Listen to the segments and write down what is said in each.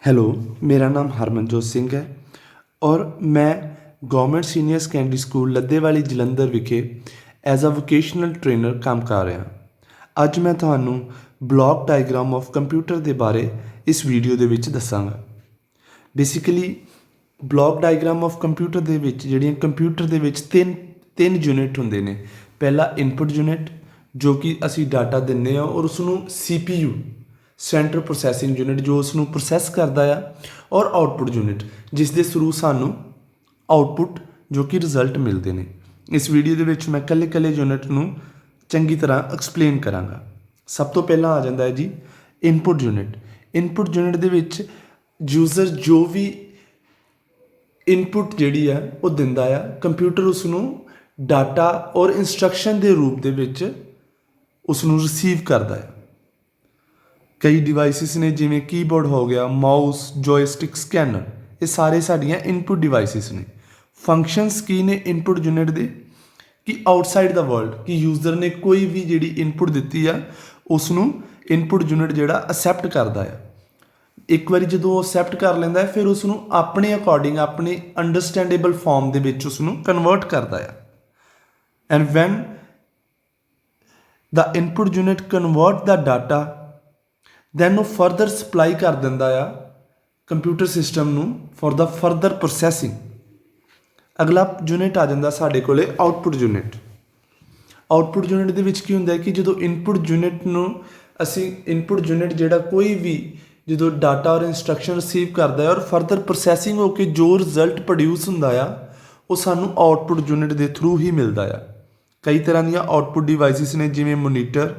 Hello, मेरा नाम हरमनजोत सिंह है और मैं government senior secondary school Laddewali Jalandhar विखे एज अ वोकेशनल ट्रेनर काम कर रहा। ਅੱਜ मैं ਤੁਹਾਨੂੰ ਬਲੌਕ ਡਾਇਗਰਾਮ ਆਫ ਕੰਪਿਊਟਰ ਦੇ ਬਾਰੇ ਇਸ ਵੀਡੀਓ ਦੇ ਵਿੱਚ ਦੱਸਾਂਗਾ। Basically block diagram of computer ਦੇ ਵਿੱਚ ਜਿਹੜੀਆਂ ਕੰਪਿਊਟਰ ਦੇ ਵਿੱਚ ਤਿੰਨ ਯੂਨਿਟ ਹੁੰਦੇ ਨੇ। ਪਹਿਲਾ ਇਨਪੁਟ ਯੂਨਿਟ ਜੋ ਕਿ ਅਸੀਂ ਡਾਟਾ ਦਿੰਦੇ ਹਾਂ ਔਰ ਉਸ ਨੂੰ CPU ਸੈਂਟਰਲ ਪ੍ਰੋਸੈਸਿੰਗ ਯੂਨਿਟ ਜੋ ਉਸ ਨੂੰ ਪ੍ਰੋਸੈਸ ਕਰਦਾ ਆ, ਔਰ ਆਊਟਪੁੱਟ ਯੂਨਿਟ ਜਿਸ ਦੇ ਥਰੂ ਸਾਨੂੰ ਆਊਟਪੁੱਟ ਜੋ ਕਿ ਰਿਜ਼ਲਟ ਮਿਲਦੇ ਨੇ। ਇਸ ਵੀਡੀਓ ਦੇ ਵਿੱਚ ਮੈਂ ਇਕੱਲੇ ਯੂਨਿਟ ਨੂੰ ਚੰਗੀ ਤਰ੍ਹਾਂ ਐਕਸਪਲੇਨ ਕਰਾਂਗਾ। ਸਭ ਤੋਂ ਪਹਿਲਾਂ ਆ ਜਾਂਦਾ ਹੈ ਜੀ ਇਨਪੁੱਟ ਯੂਨਿਟ। ਇਨਪੁੱਟ ਯੂਨਿਟ ਦੇ ਵਿੱਚ ਯੂਜ਼ਰ ਜੋ ਵੀ ਇਨਪੁੱਟ ਜਿਹੜੀ ਆ ਉਹ ਦਿੰਦਾ ਆ, ਕੰਪਿਊਟਰ ਉਸ ਨੂੰ ਡਾਟਾ ਔਰ ਇੰਸਟਰਕਸ਼ਨ ਦੇ ਰੂਪ ਦੇ ਵਿੱਚ ਉਸ ਨੂੰ ਰਿਸੀਵ ਕਰਦਾ ਹੈ। ਕਈ ਡਿਵਾਈਸਿਸ ਨੇ ਜਿਵੇਂ ਕੀਬੋਰਡ ਹੋ ਗਿਆ, ਮਾਊਸ, ਜੋਇਸਟਿਕ, ਸਕੈਨਰ, ਇਹ ਸਾਰੇ ਸਾਡੀਆਂ ਇਨਪੁੱਟ ਡਿਵਾਈਸਿਸ ਨੇ। ਫੰਕਸ਼ਨਸ ਕੀ ਨੇ ਇਨਪੁੱਟ ਯੂਨਿਟ ਦੇ ਕਿ ਆਊਟਸਾਈਡ ਦਾ ਵਰਲਡ ਕਿ ਯੂਜ਼ਰ ਨੇ ਕੋਈ ਵੀ ਜਿਹੜੀ ਇਨਪੁੱਟ ਦਿੱਤੀ ਆ ਉਸ ਨੂੰ ਇਨਪੁੱਟ ਯੂਨਿਟ ਜਿਹੜਾ ਅਸੈਪਟ ਕਰਦਾ ਆ। ਇੱਕ ਵਾਰੀ ਜਦੋਂ ਉਹ ਅਸੈਪਟ ਕਰ ਲੈਂਦਾ ਹੈ ਫਿਰ ਉਸ ਨੂੰ ਆਪਣੇ ਅਕੋਰਡਿੰਗ ਆਪਣੇ ਅੰਡਰਸਟੈਂਡੇਬਲ ਫਾਰਮ ਦੇ ਵਿੱਚ ਉਸ ਨੂੰ ਕਨਵਰਟ ਕਰਦਾ ਆ। And when the input unit convert the data then ਉਹ ਫਰਦਰ ਸਪਲਾਈ ਕਰ ਦਿੰਦਾ ਆ ਕੰਪਿਊਟਰ ਸਿਸਟਮ ਨੂੰ ਫॉर ਦਾ ਫਰਦਰ ਪ੍ਰੋਸੈਸਿੰਗ। ਅਗਲਾ ਯੂਨਿਟ ਆ ਜਾਂਦਾ ਸਾਡੇ ਕੋਲੇ ਆਊਟਪੁੱਟ ਯੂਨਿਟ। ਆਊਟਪੁੱਟ ਯੂਨਿਟ ਦੇ ਵਿੱਚ ਕੀ ਹੁੰਦਾ ਹੈ ਕਿ ਜਦੋਂ ਇਨਪੁੱਟ ਯੂਨਿਟ ਨੂੰ ਅਸੀਂ ਇਨਪੁੱਟ ਯੂਨਿਟ ਜਿਹੜਾ ਕੋਈ ਵੀ ਜਦੋਂ ਡਾਟਾ ਔਰ ਇੰਸਟਰਕਸ਼ਨ ਰਿਸੀਵ ਕਰਦਾ ਹੈ ਔਰ ਫਰਦਰ ਪ੍ਰੋਸੈਸਿੰਗ ਹੋ ਕੇ ਜੋ ਰਿਜ਼ਲਟ ਪ੍ਰੋਡਿਊਸ ਹੁੰਦਾ ਆ ਉਹ ਸਾਨੂੰ ਆਊਟਪੁੱਟ ਯੂਨਿਟ ਦੇ ਥਰੂ ਹੀ ਮਿਲਦਾ ਆ। ਕਈ ਤਰ੍ਹਾਂ ਦੀਆਂ ਆਊਟਪੁੱਟ ਡਿਵਾਈਸਿਸ ਨੇ ਜਿਵੇਂ monitor,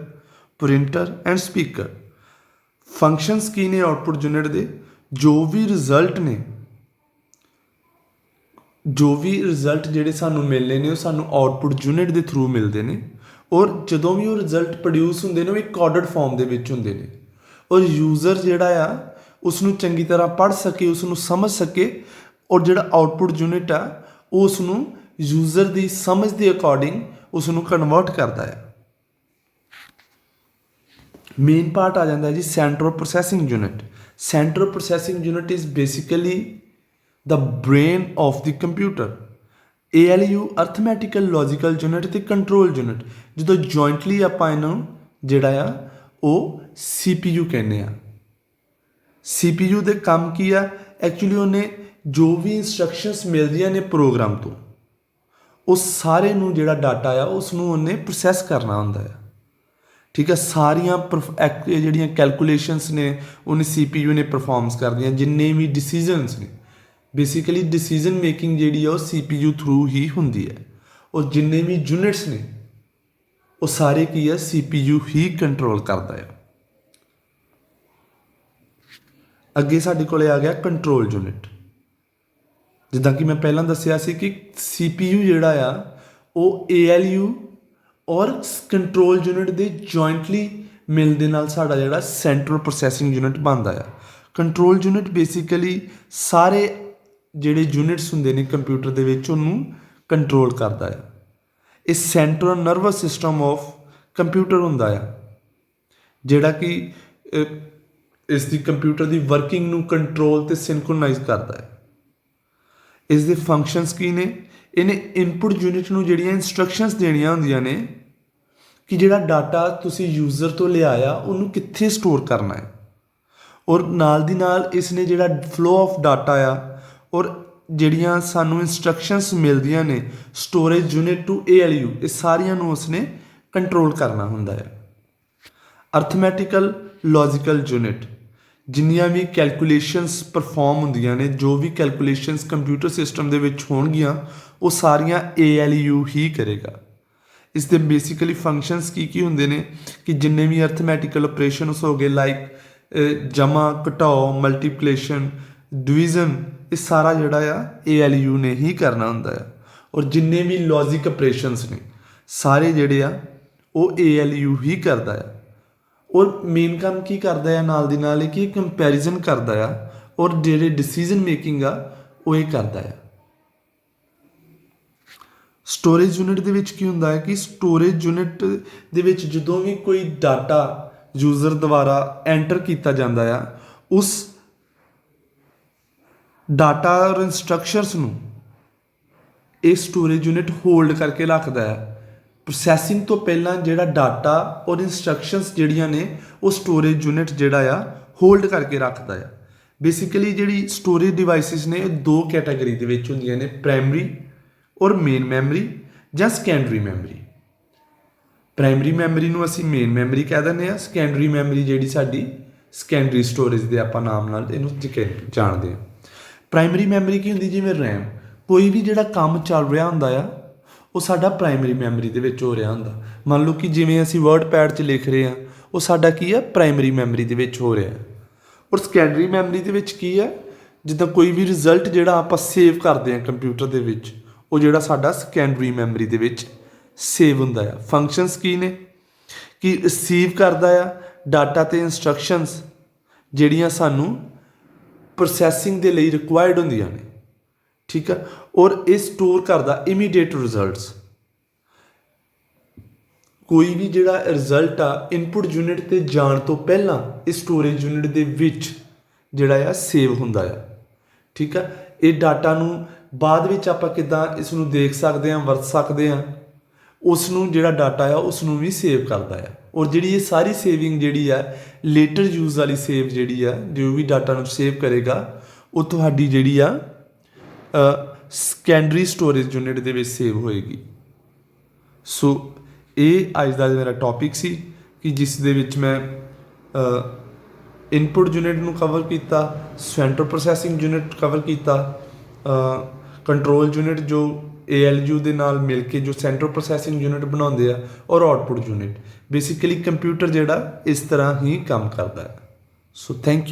printer and speaker. Functions ਕੀ ਨੇ ਆਊਟਪੁੱਟ ਯੂਨਿਟ ਦੇ? ਜੋ ਵੀ ਰਿਜ਼ਲਟ ਜਿਹੜੇ ਸਾਨੂੰ ਮਿਲਨੇ ਨੇ ਉਹ ਸਾਨੂੰ ਆਊਟਪੁੱਟ ਯੂਨਿਟ ਦੇ ਥਰੂ ਮਿਲਦੇ ਨੇ, ਔਰ ਜਦੋਂ ਵੀ ਉਹ ਰਿਜ਼ਲਟ ਪ੍ਰੋਡਿਊਸ ਹੁੰਦੇ ਨੇ ਉਹ ਇੱਕ ਕੋਡਡ ਫਾਰਮ ਦੇ ਵਿੱਚ ਹੁੰਦੇ ਨੇ, ਔਰ ਯੂਜ਼ਰ ਜਿਹੜਾ ਆ ਉਸ ਨੂੰ ਚੰਗੀ ਤਰ੍ਹਾਂ ਪੜ੍ਹ ਸਕੇ, ਉਸ ਨੂੰ ਸਮਝ ਸਕੇ, ਔਰ ਜਿਹੜਾ ਆਊਟਪੁੱਟ ਯੂਨਿਟ ਆ ਉਹ ਉਸ ਨੂੰ ਯੂਜ਼ਰ ਦੀ ਸਮਝ ਦੇ ਅਕੋਰਡਿੰਗ ਉਸ ਨੂੰ ਕਨਵਰਟ ਕਰਦਾ ਹੈ। ਮੇਨ ਪਾਰਟ ਆ ਜਾਂਦਾ ਹੈ ਜੀ central processing unit. Central processing unit is basically the brain of the computer। ALU arithmetical logical unit ਤੇ ਕੰਟਰੋਲ ਯੂਨਿਟ ਜਦੋਂ ਜੁਆਇੰਟਲੀ ਆਪਾਂ ਇਹਨੂੰ ਜਿਹੜਾ ਆ ਉਹ CPU ਕਹਿੰਦੇ ਆ। CPU ਦੇ ਕੰਮ ਕੀ ਆ? ਐਕਚੁਅਲੀ ਉਹਨੇ ਜੋ ਵੀ ਇੰਸਟਰਕਸ਼ਨਸ ਮਿਲਦੀਆਂ ਨੇ ਪ੍ਰੋਗਰਾਮ ਤੋਂ ਉਹ ਸਾਰੇ ਨੂੰ ਜਿਹੜਾ ਡਾਟਾ ਆ ਉਸ ਨੂੰ ਉਹਨੇ ਪ੍ਰੋਸੈਸ ਕਰਨਾ ਹੁੰਦਾ ਆ। ਠੀਕ ਹੈ, ਸਾਰੀਆਂ ਜਿਹੜੀਆਂ ਕੈਲਕੂਲੇਸ਼ਨਸ ਨੇ ਉਹਨੇ CPU ਨੇ ਪਰਫਾਰਮਸ ਕਰਦੀਆਂ। ਜਿੰਨੇ ਵੀ ਡਿਸੀਜ਼ਨਸ ਨੇ ਬੇਸਿਕਲੀ ਡਿਸੀਜ਼ਨ ਮੇਕਿੰਗ ਜਿਹੜੀ ਆ ਉਹ CPU ਥਰੂ ਹੀ ਹੁੰਦੀ ਹੈ, ਔਰ ਜਿੰਨੇ ਵੀ ਯੂਨਿਟਸ ਨੇ ਉਹ ਸਾਰੇ ਕੀ ਆ CPU ਹੀ ਕੰਟਰੋਲ ਕਰਦਾ ਆ। ਅੱਗੇ ਸਾਡੇ ਕੋਲੇ ਆ ਗਿਆ ਕੰਟਰੋਲ ਯੂਨਿਟ। ਜਿੱਦਾਂ ਕਿ ਮੈਂ ਪਹਿਲਾਂ ਦੱਸਿਆ ਸੀ ਕਿ CPU ਜਿਹੜਾ ਆ ਉਹ ALU ਔਰ ਕੰਟਰੋਲ ਯੂਨਿਟ ਦੇ ਜੁਆਇੰਟਲੀ ਮਿਲ ਦੇ ਨਾਲ ਸਾਡਾ ਜਿਹੜਾ ਸੈਂਟਰਲ ਪ੍ਰੋਸੈਸਿੰਗ ਯੂਨਿਟ ਬਣਦਾ ਆ। ਕੰਟਰੋਲ ਯੂਨਿਟ ਬੇਸਿਕਲੀ ਸਾਰੇ ਜਿਹੜੇ ਯੂਨਿਟਸ ਹੁੰਦੇ ਨੇ ਕੰਪਿਊਟਰ ਦੇ ਵਿੱਚ ਉਹਨੂੰ ਕੰਟਰੋਲ ਕਰਦਾ ਆ। ਇਹ central nervous system of computer ਹੁੰਦਾ ਆ ਜਿਹੜਾ ਕਿ ਇਸ ਦੀ ਕੰਪਿਊਟਰ ਦੀ ਵਰਕਿੰਗ ਨੂੰ ਕੰਟਰੋਲ ਤੇ ਸਿੰਕਰੋਨਾਈਜ਼ ਕਰਦਾ ਹੈ। ਇਸ ਦੇ ਫੰਕਸ਼ਨਸ ਕੀ ਨੇ? ਇਹਨੇ ਇਨਪੁੱਟ ਯੂਨਿਟ ਨੂੰ ਜਿਹੜੀਆਂ ਇੰਸਟਰਕਸ਼ਨਸ ਦੇਣੀਆਂ ਹੁੰਦੀਆਂ ਨੇ ਕਿ ਜਿਹੜਾ ਡਾਟਾ ਤੁਸੀਂ ਯੂਜ਼ਰ ਤੋਂ ਲਿਆਇਆ ਉਹਨੂੰ ਕਿੱਥੇ ਸਟੋਰ ਕਰਨਾ ਹੈ, ਔਰ ਨਾਲ ਦੀ ਨਾਲ ਇਸ ਨੇ ਜਿਹੜਾ ਫਲੋ ਆਫ ਡਾਟਾ ਆ ਔਰ ਜਿਹੜੀਆਂ ਸਾਨੂੰ ਇੰਸਟਰਕਸ਼ਨਸ ਮਿਲਦੀਆਂ ਨੇ ਸਟੋਰੇਜ ਯੂਨਿਟ ਟੂ ALU ਇਹ ਸਾਰੀਆਂ ਨੂੰ ਉਸਨੇ ਕੰਟਰੋਲ ਕਰਨਾ ਹੁੰਦਾ ਹੈ। ਅਰਥਮੈਟੀਕਲ ਲੌਜੀਕਲ ਯੂਨਿਟ ਜਿੰਨੀਆਂ ਵੀ ਕੈਲਕੂਲੇਸ਼ਨਸ ਪਰਫਾਰਮ ਹੁੰਦੀਆਂ ਨੇ, ਜੋ ਵੀ ਕੈਲਕੂਲੇਸ਼ਨਸ ਕੰਪਿਊਟਰ ਸਿਸਟਮ ਦੇ ਵਿੱਚ ਹੋਣਗੀਆਂ ਉਹ ਸਾਰੀਆਂ ALU ਹੀ ਕਰੇਗਾ। ਇਸ ਦੇ ਬੇਸਿਕਲੀ ਫੰਕਸ਼ਨਸ ਕੀ ਹੁੰਦੇ ਨੇ ਕਿ ਜਿੰਨੇ ਵੀ ਅਰਥਮੈਟੀਕਲ ਆਪਰੇਸ਼ਨਸ ਹੋ ਗਏ ਲਾਈਕ ਜਮਾ, ਘਟਾਓ, ਮਲਟੀਪਲੀਕੇਸ਼ਨ, ਡਿਵੀਜ਼ਨ, ਇਹ ਸਾਰਾ ਜਿਹੜਾ ਆ ALU ਨੇ ਹੀ ਕਰਨਾ ਹੁੰਦਾ ਆ, ਔਰ ਜਿੰਨੇ ਵੀ ਲੌਜਿਕ ਆਪਰੇਸ਼ਨਸ ਨੇ ਸਾਰੇ ਜਿਹੜੇ ਆ ਉਹ ALU ਹੀ ਕਰਦਾ ਆ। ਔਰ ਮੇਨ ਕੰਮ ਕੀ ਕਰਦਾ ਆ ਨਾਲ ਦੀ ਨਾਲ ਕਿ ਕੰਪੈਰੀਜ਼ਨ ਕਰਦਾ ਆ, ਔਰ ਜਿਹੜੇ ਡਿਸੀਜ਼ਨ ਮੇਕਿੰਗ ਆ ਉਹ ਇਹ ਕਰਦਾ ਆ। ਸਟੋਰੇਜ ਯੂਨਿਟ ਦੇ ਵਿੱਚ ਕੀ ਹੁੰਦਾ ਹੈ ਕਿ ਸਟੋਰੇਜ ਯੂਨਿਟ ਦੇ ਵਿੱਚ ਜਦੋਂ ਵੀ ਕੋਈ ਡਾਟਾ ਯੂਜ਼ਰ ਦੁਆਰਾ ਐਂਟਰ ਕੀਤਾ ਜਾਂਦਾ ਆ ਉਸ ਡਾਟਾ ਔਰ ਇੰਸਟਰਕਸ਼ਨਸ ਨੂੰ ਇਹ ਸਟੋਰੇਜ ਯੂਨਿਟ ਹੋਲਡ ਕਰਕੇ ਰੱਖਦਾ ਹੈ। ਪ੍ਰੋਸੈਸਿੰਗ ਤੋਂ ਪਹਿਲਾਂ ਜਿਹੜਾ ਡਾਟਾ ਔਰ ਇੰਸਟਰਕਸ਼ਨਸ ਜਿਹੜੀਆਂ ਨੇ ਉਹ ਸਟੋਰੇਜ ਯੂਨਿਟ ਜਿਹੜਾ ਆ ਹੋਲਡ ਕਰਕੇ ਰੱਖਦਾ ਆ। ਬੇਸਿਕਲੀ ਜਿਹੜੀ ਸਟੋਰੇਜ ਡਿਵਾਈਸਿਸ ਨੇ ਇਹ ਦੋ ਕੈਟਾਗਰੀ ਦੇ ਵਿੱਚ ਹੁੰਦੀਆਂ ਨੇ, ਪ੍ਰਾਇਮਰੀ ਔਰ ਮੇਨ ਮੈਮਰੀ ਜਾਂ ਸੈਕੰਡਰੀ ਮੈਮਰੀ। ਪ੍ਰਾਇਮਰੀ ਮੈਮਰੀ ਨੂੰ ਅਸੀਂ ਮੇਨ ਮੈਮਰੀ ਕਹਿ ਦਿੰਦੇ ਹਾਂ, ਸੈਕੰਡਰੀ ਮੈਮਰੀ ਜਿਹੜੀ ਸਾਡੀ ਸੈਕੰਡਰੀ ਸਟੋਰੇਜ ਦੇ ਆਪਾਂ ਨਾਮ ਨਾਲ ਇਹਨੂੰ ਜਾਣਦੇ ਹਾਂ। ਪ੍ਰਾਇਮਰੀ ਮੈਮਰੀ ਕੀ ਹੁੰਦੀ, ਜਿਵੇਂ ਰੈਮ, ਕੋਈ ਵੀ ਜਿਹੜਾ ਕੰਮ ਚੱਲ ਰਿਹਾ ਹੁੰਦਾ ਆ ਉਹ ਸਾਡਾ ਪ੍ਰਾਇਮਰੀ ਮੈਮਰੀ ਦੇ ਵਿੱਚ ਹੋ ਰਿਹਾ ਹੁੰਦਾ। ਮੰਨ ਲਓ ਕਿ ਜਿਵੇਂ ਅਸੀਂ ਵਰਡ ਪੈਡ 'ਚ ਲਿਖ ਰਹੇ ਹਾਂ, ਉਹ ਸਾਡਾ ਕੀ ਹੈ, ਪ੍ਰਾਇਮਰੀ ਮੈਮਰੀ ਦੇ ਵਿੱਚ ਹੋ ਰਿਹਾ। ਔਰ ਸੈਕੰਡਰੀ ਮੈਮਰੀ ਦੇ ਵਿੱਚ ਕੀ ਹੈ, ਜਿੱਦਾਂ ਕੋਈ ਵੀ ਰਿਜ਼ਲਟ ਜਿਹੜਾ ਆਪਾਂ ਸੇਵ ਕਰਦੇ ਹਾਂ ਕੰਪਿਊਟਰ ਦੇ ਵਿੱਚ, ਉਹ ਜਿਹੜਾ ਸਾਡਾ ਸੈਕੰਡਰੀ ਮੈਮਰੀ ਦੇ ਵਿੱਚ ਸੇਵ ਹੁੰਦਾ ਆ। ਫੰਕਸ਼ਨਸ ਕੀ ਨੇ, ਕਿ ਰਿਸੀਵ ਕਰਦਾ ਆ ਡਾਟਾ ਤੇ ਇੰਸਟਰਕਸ਼ਨਸ ਜਿਹੜੀਆਂ ਸਾਨੂੰ ਪ੍ਰੋਸੈਸਿੰਗ ਦੇ ਲਈ ਰਿਕੁਆਇਰਡ ਹੁੰਦੀਆਂ ਨੇ, ਠੀਕ ਆ। ਔਰ ਇਹ ਸਟੋਰ ਕਰਦਾ ਇਮੀਡੀਏਟ ਰਿਜ਼ਲਟਸ। ਕੋਈ ਵੀ ਜਿਹੜਾ ਰਿਜ਼ਲਟ ਆ ਇਨਪੁਟ ਯੂਨਿਟ ਤੇ ਜਾਣ ਤੋਂ ਪਹਿਲਾਂ ਇਹ ਸਟੋਰੇਜ ਯੂਨਿਟ ਦੇ ਵਿੱਚ ਜਿਹੜਾ ਆ ਸੇਵ ਹੁੰਦਾ ਆ, ਠੀਕ ਆ। ਇਹ ਡਾਟਾ ਨੂੰ ਬਾਅਦ ਵਿੱਚ ਆਪਾਂ ਕਿੱਦਾਂ ਇਸ ਨੂੰ ਦੇਖ ਸਕਦੇ ਹਾਂ, ਵਰਤ ਸਕਦੇ ਹਾਂ, ਉਸ ਨੂੰ ਜਿਹੜਾ ਡਾਟਾ ਆ ਉਸ ਨੂੰ ਵੀ ਸੇਵ ਕਰਦਾ ਆ। ਔਰ ਜਿਹੜੀ ਇਹ ਸਾਰੀ ਸੇਵਿੰਗ ਜਿਹੜੀ ਆ ਲੇਟਰ ਯੂਜ਼ ਵਾਲੀ ਸੇਵ ਜਿਹੜੀ ਆ, ਜੋ ਵੀ ਡਾਟਾ ਨੂੰ ਸੇਵ ਕਰੇਗਾ ਉਹ ਤੁਹਾਡੀ ਜਿਹੜੀ ਆ ਸੈਕੰਡਰੀ ਸਟੋਰੇਜ ਯੂਨਿਟ ਦੇ ਵਿੱਚ ਸੇਵ ਹੋਏਗੀ। ਸੋ ਇਹ ਅੱਜ ਦਾ ਮੇਰਾ ਟੌਪਿਕ ਸੀ ਕਿ ਜਿਸ ਦੇ ਵਿੱਚ ਮੈਂ ਇਨਪੁਟ ਯੂਨਿਟ ਨੂੰ ਕਵਰ ਕੀਤਾ, ਸੈਂਟਰਲ ਪ੍ਰੋਸੈਸਿੰਗ ਯੂਨਿਟ ਕਵਰ ਕੀਤਾ, ਕੰਟਰੋਲ ਯੂਨਿਟ ਜੋ ALU ਦੇ ਨਾਲ ਮਿਲ ਕੇ ਜੋ ਸੈਂਟਰਲ ਪ੍ਰੋਸੈਸਿੰਗ ਯੂਨਿਟ ਬਣਾਉਂਦੇ ਆ, ਔਰ ਆਉਟਪੁੱਟ ਯੂਨਿਟ। ਬੇਸਿਕਲੀ ਕੰਪਿਊਟਰ ਜਿਹੜਾ ਇਸ ਤਰ੍ਹਾਂ ਹੀ ਕੰਮ ਕਰਦਾ ਹੈ। So thank you.